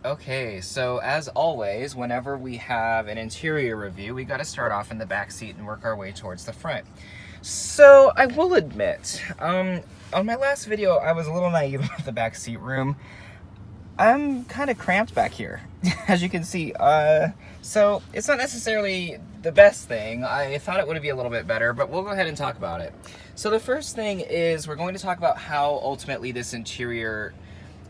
Okay, so as always, whenever we have an interior review, we got to start off in the back seat and work our way towards the front. So I will admit, on my last video, I was a little naive about the back seat room. I'm kind of cramped back here, as you can see. So it's not necessarily the best thing. I thought it would be a little bit better, but we'll go ahead and talk about it. So the first thing is we're going to talk about how ultimately this interior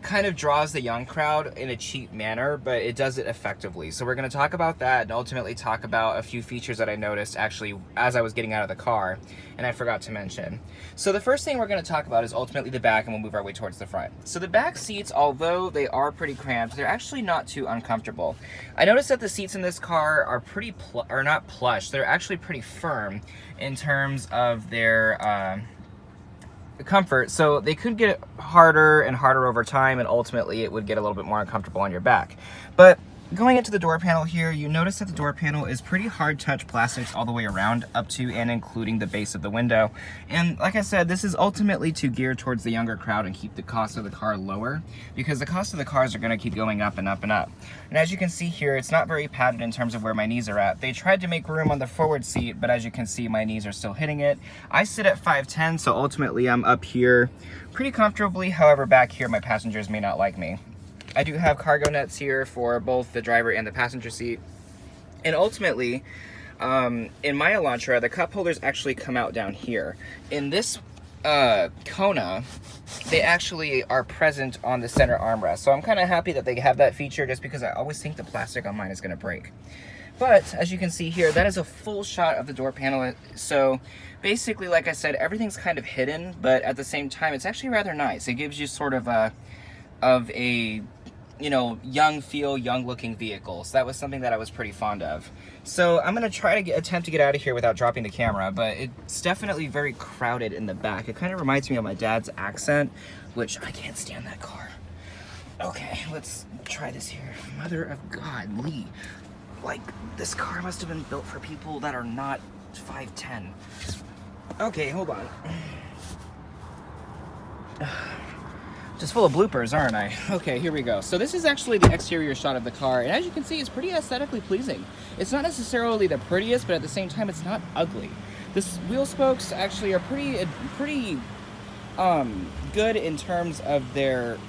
kind of draws the young crowd in a cheap manner, but it does it effectively. So we're going to talk about that and ultimately talk about a few features that I noticed actually as I was getting out of the car and I forgot to mention. So the first thing we're going to talk about is ultimately the back, and we'll move our way towards the front. So the back seats, although they are pretty cramped, they're actually not too uncomfortable. I noticed that the seats in this car are are not plush. They're actually pretty firm in terms of their comfort, so they could get harder and harder over time, and ultimately it would get a little bit more uncomfortable on your back. But going into the door panel here, you notice that the door panel is pretty hard touch plastics all the way around, up to and including the base of the window. And like I said, this is ultimately to gear towards the younger crowd and keep the cost of the car lower, because the cost of the cars are going to keep going up and up and up. And as you can see here, it's not very padded in terms of where my knees are at. They tried to make room on the forward seat, but as you can see, my knees are still hitting it. I sit at 5'10", so ultimately I'm up here pretty comfortably. However, back here, my passengers may not like me. I do have cargo nets here for both the driver and the passenger seat. And ultimately, in my Elantra, the cup holders actually come out down here. In this Kona, they actually are present on the center armrest. So I'm kind of happy that they have that feature, just because I always think the plastic on mine is going to break. But as you can see here, that is a full shot of the door panel. So basically, like I said, everything's kind of hidden, but at the same time, it's actually rather nice. It gives you sort of a you know, young feel, young looking vehicle. So that was something that I was pretty fond of. So I'm gonna try to attempt to get out of here without dropping the camera, but it's definitely very crowded in the back. It kind of reminds me of my dad's accent, which I can't stand that car. Okay, let's try this here. Mother of God, Lee. Like, this car must have been built for people that are not 5'10". Okay, hold on. Just full of bloopers, aren't I? Okay, here we go. So this is actually the exterior shot of the car, and as you can see, it's pretty aesthetically pleasing. It's not necessarily the prettiest, but at the same time, it's not ugly. This wheel spokes actually are pretty good in terms of their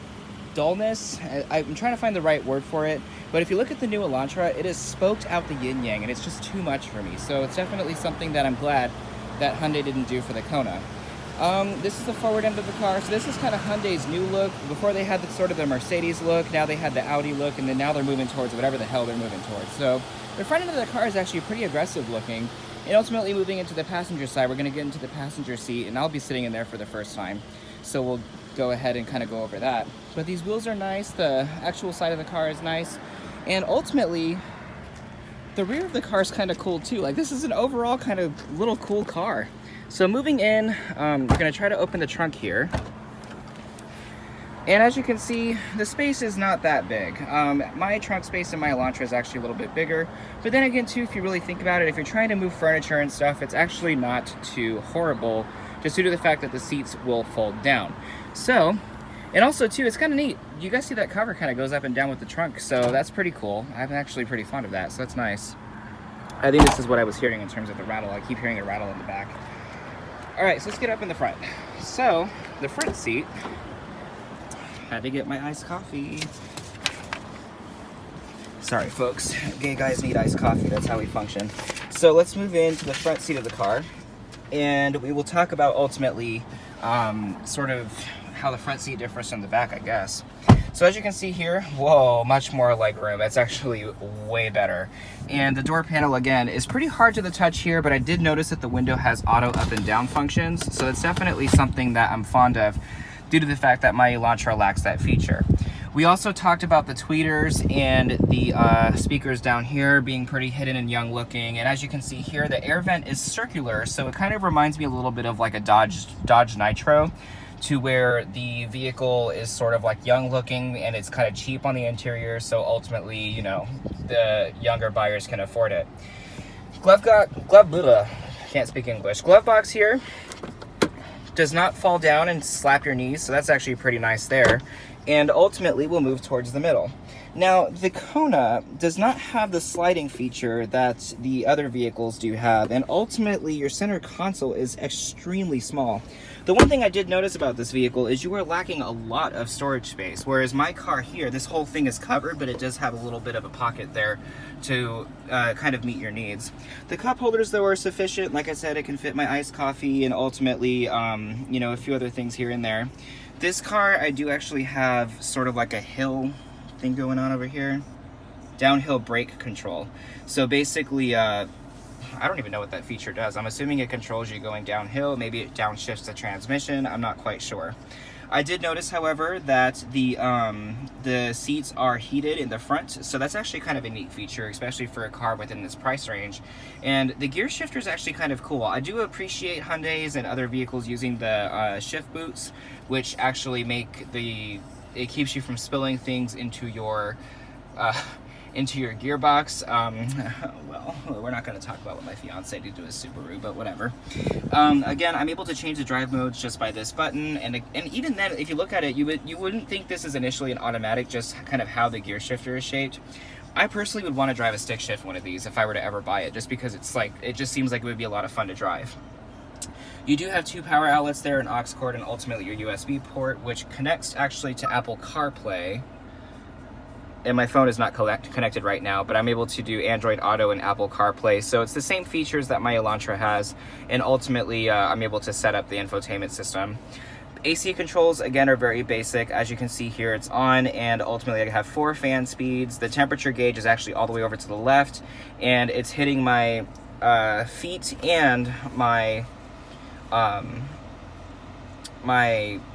dullness. I'm trying to find the right word for it, but if you look at the new Elantra, it has spoked out the yin-yang, and it's just too much for me. So it's definitely something that I'm glad that Hyundai didn't do for the Kona. This is the forward end of the car. So this is kind of Hyundai's new look. Before they had the sort of the Mercedes look, now they had the Audi look, and then now they're moving towards whatever the hell they're moving towards. So the front end of the car is actually pretty aggressive looking. And ultimately moving into the passenger side, we're going to get into the passenger seat, and I'll be sitting in there for the first time. So we'll go ahead and kind of go over that. But these wheels are nice. The actual side of the car is nice. And ultimately, the rear of the car is kind of cool too. Like, this is an overall kind of little cool car. So moving in, we're going to try to open the trunk here. And as you can see, the space is not that big. My trunk space in my Elantra is actually a little bit bigger. But then again too, if you really think about it, if you're trying to move furniture and stuff, it's actually not too horrible, just due to the fact that the seats will fold down. So, and also too, it's kind of neat. You guys see that cover kind of goes up and down with the trunk, so that's pretty cool. I'm actually pretty fond of that, so that's nice. I think this is what I was hearing in terms of the rattle. I keep hearing a rattle in the back. All right, so let's get up in the front. So the front seat, had to get my iced coffee. Sorry folks, gay guys need iced coffee, that's how we function. So let's move into the front seat of the car, and we will talk about ultimately sort of how the front seat differs from the back, I guess. So as you can see here, whoa, much more legroom. It's actually way better. And the door panel, again, is pretty hard to the touch here, but I did notice that the window has auto up and down functions, so it's definitely something that I'm fond of due to the fact that my Elantra lacks that feature. We also talked about the tweeters and the speakers down here being pretty hidden and young looking. And as you can see here, the air vent is circular, so it kind of reminds me a little bit of like a Dodge Nitro, to where the vehicle is sort of like young looking and it's kind of cheap on the interior, so ultimately, you know, the younger buyers can afford it. Can't speak English. Glove box here does not fall down and slap your knees, so that's actually pretty nice there. And ultimately we'll move towards the middle. Now, the Kona does not have the sliding feature that the other vehicles do have, and ultimately your center console is extremely small. The one thing I did notice about this vehicle is you are lacking a lot of storage space, whereas my car here, this whole thing is covered, but it does have a little bit of a pocket there to kind of meet your needs. The cup holders, though, are sufficient. Like I said, it can fit my iced coffee and ultimately, you know, a few other things here and there. This car, I do actually have sort of like a hill thing going on over here. Downhill brake control. So basically, I don't even know what that feature does. I'm assuming it controls you going downhill. Maybe it downshifts the transmission. I'm not quite sure. I did notice, however, that the seats are heated in the front, so that's actually kind of a neat feature, especially for a car within this price range. And the gear shifter is actually kind of cool. I do appreciate Hyundai's and other vehicles using the shift boots, which actually it keeps you from spilling things into your gearbox. Well, we're not going to talk about what my fiance did to his Subaru, but whatever. Again, I'm able to change the drive modes just by this button, and even then, if you look at it, you wouldn't think this is initially an automatic, just kind of how the gear shifter is shaped. I personally would want to drive a stick shift one of these if I were to ever buy it, just because it just seems like it would be a lot of fun to drive. You do have 2 power outlets there, an aux cord, and ultimately your USB port, which connects actually to Apple CarPlay. And my phone is not connected right now, but I'm able to do Android Auto and Apple CarPlay. So it's the same features that my Elantra has, and ultimately I'm able to set up the infotainment system. AC controls, again, are very basic. As you can see here, it's on, and ultimately I have 4 fan speeds. The temperature gauge is actually all the way over to the left, and it's hitting my feet and my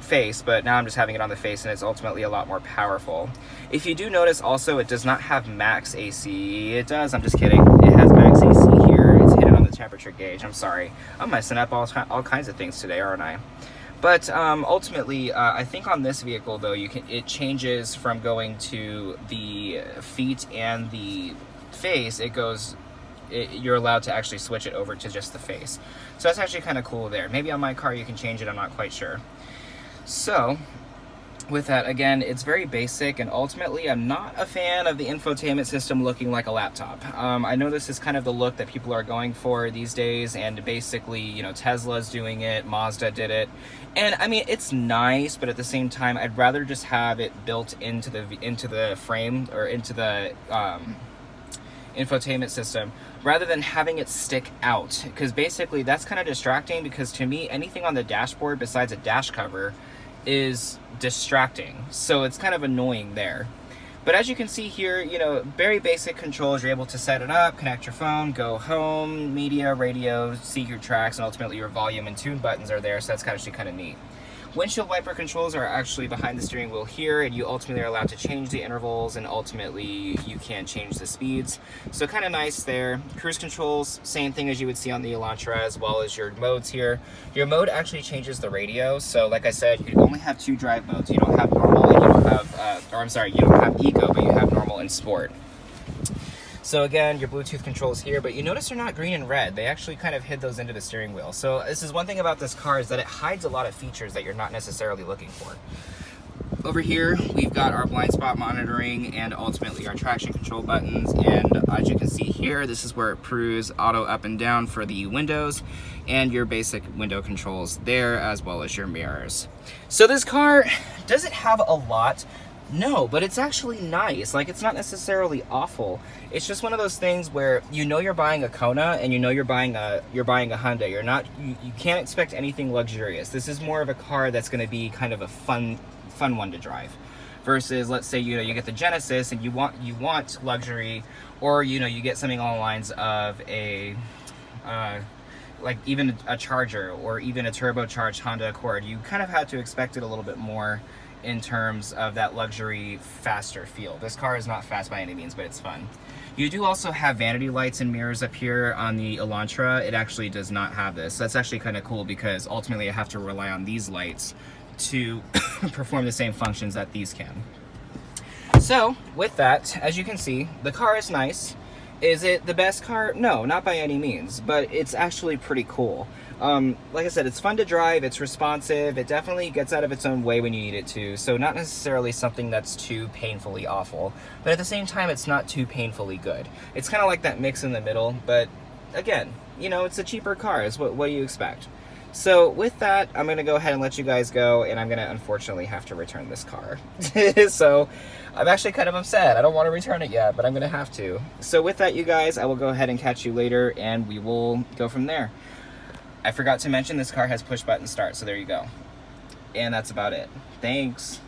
face, but now I'm just having it on the face, and it's ultimately a lot more powerful. If you do notice also, it does not have max AC. It does, I'm just kidding. It has max AC here. It's hidden on the temperature gauge. I'm sorry. I'm messing up all kinds of things today, aren't I? But ultimately, I think on this vehicle, though, it changes from going to the feet and the face. You're allowed to actually switch it over to just the face. So that's actually kind of cool there. Maybe on my car you can change it, I'm not quite sure. So with that, again, it's very basic, and ultimately I'm not a fan of the infotainment system looking like a laptop. I know this is kind of the look that people are going for these days, and basically, you know, Tesla's doing it, Mazda did it, and I mean, it's nice, but at the same time, I'd rather just have it built into the frame, or into the infotainment system, rather than having it stick out, because basically that's kind of distracting, because to me, anything on the dashboard besides a dash cover is distracting, so it's kind of annoying there. But as you can see here, you know, very basic controls. You're able to set it up, connect your phone, go home, media, radio, see your tracks, and ultimately your volume and tune buttons are there, so that's actually kind of neat. Windshield wiper controls are actually behind the steering wheel here, and you ultimately are allowed to change the intervals, and ultimately you can change the speeds. So kind of nice there. Cruise controls, same thing as you would see on the Elantra, as well as your modes here. Your mode actually changes the radio. So like I said, you only have 2 drive modes. You don't have normal, and you don't have, you don't have eco, but you have normal and sport. So again, your Bluetooth controls here, but you notice they're not green and red. They actually kind of hid those into the steering wheel. So this is one thing about this car, is that it hides a lot of features that you're not necessarily looking for. Over here, we've got our blind spot monitoring and ultimately our traction control buttons. And as you can see here, this is where it proves auto up and down for the windows, and your basic window controls there, as well as your mirrors. So this car, does it have a lot? No, but it's actually nice. Like, it's not necessarily awful. It's just one of those things where you know you're buying a Kona, and you know you're buying a Hyundai. You can't expect anything luxurious. This is more of a car that's going to be kind of a fun one to drive. Versus, let's say, you know, you get the Genesis and you want luxury, or you know, you get something along the lines of a like even a Charger, or even a turbocharged Honda Accord. You kind of had to expect it a little bit more in terms of that luxury, faster feel. This car is not fast by any means, but it's fun. You do also have vanity lights and mirrors up here on the Elantra. It actually does not have this. That's actually kind of cool, because ultimately I have to rely on these lights to perform the same functions that these can. So with that, as you can see, the car is nice. Is it the best car? No, not by any means, but it's actually pretty cool. Like I said, it's fun to drive, it's responsive, it definitely gets out of its own way when you need it to, so not necessarily something that's too painfully awful, but at the same time, it's not too painfully good. It's kind of like that mix in the middle, but again, you know, it's a cheaper car, what do you expect? So with that, I'm going to go ahead and let you guys go, and I'm going to unfortunately have to return this car. So I'm actually kind of upset. I don't want to return it yet, but I'm going to have to. So with that, you guys, I will go ahead and catch you later, and we will go from there. I forgot to mention this car has push button start, so there you go. And that's about it. Thanks.